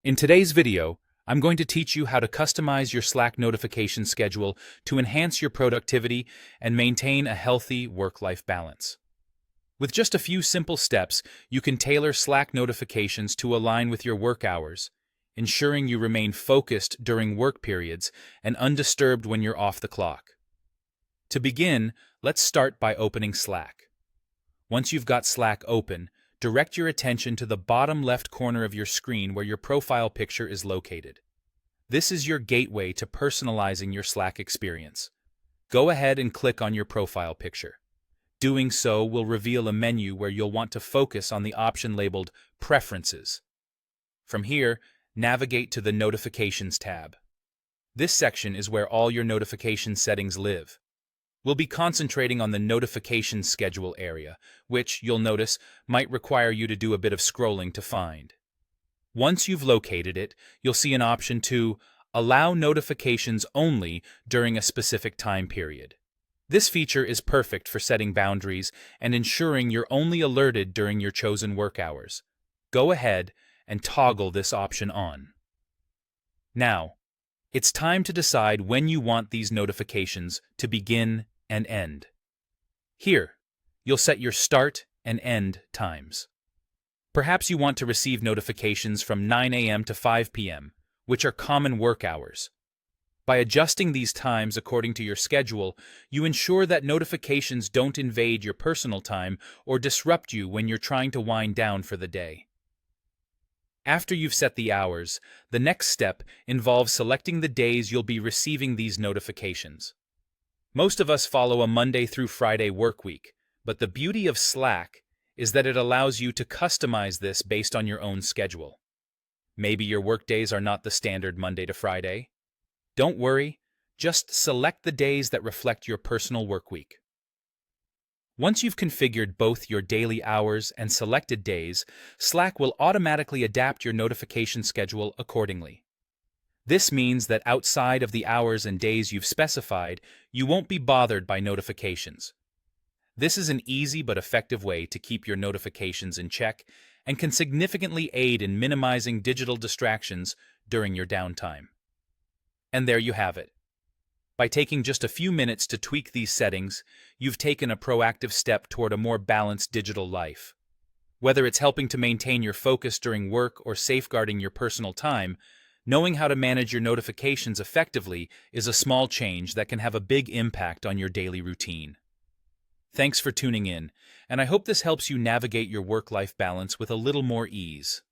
In today's video, I'm going to teach you how to customize your Slack notification schedule to enhance your productivity and maintain a healthy work-life balance. With just a few simple steps, you can tailor Slack notifications to align with your work hours, ensuring you remain focused during work periods and undisturbed when you're off the clock. To begin, let's start by opening Slack. Once you've got Slack open, direct your attention to the bottom left corner of your screen where your profile picture is located. This is your gateway to personalizing your Slack experience. Go ahead and click on your profile picture. Doing so will reveal a menu where you'll want to focus on the option labeled Preferences. From here, navigate to the Notifications tab. This section is where all your notification settings live. We'll be concentrating on the notification schedule area, which, you'll notice, might require you to do a bit of scrolling to find. Once you've located it, you'll see an option to allow notifications only during a specific time period. This feature is perfect for setting boundaries and ensuring you're only alerted during your chosen work hours. Go ahead and toggle this option on. Now, it's time to decide when you want these notifications to begin and end. Here, you'll set your start and end times. Perhaps you want to receive notifications from 9 a.m. to 5 p.m., which are common work hours. By adjusting these times according to your schedule, you ensure that notifications don't invade your personal time or disrupt you when you're trying to wind down for the day. After you've set the hours, the next step involves selecting the days you'll be receiving these notifications. Most of us follow a Monday through Friday work week, but the beauty of Slack is that it allows you to customize this based on your own schedule. Maybe your workdays are not the standard Monday to Friday. Don't worry, just select the days that reflect your personal work week. Once you've configured both your daily hours and selected days, Slack will automatically adapt your notification schedule accordingly. This means that outside of the hours and days you've specified, you won't be bothered by notifications. This is an easy but effective way to keep your notifications in check and can significantly aid in minimizing digital distractions during your downtime. And there you have it. By taking just a few minutes to tweak these settings, you've taken a proactive step toward a more balanced digital life. Whether it's helping to maintain your focus during work or safeguarding your personal time, knowing how to manage your notifications effectively is a small change that can have a big impact on your daily routine. Thanks for tuning in, and I hope this helps you navigate your work-life balance with a little more ease.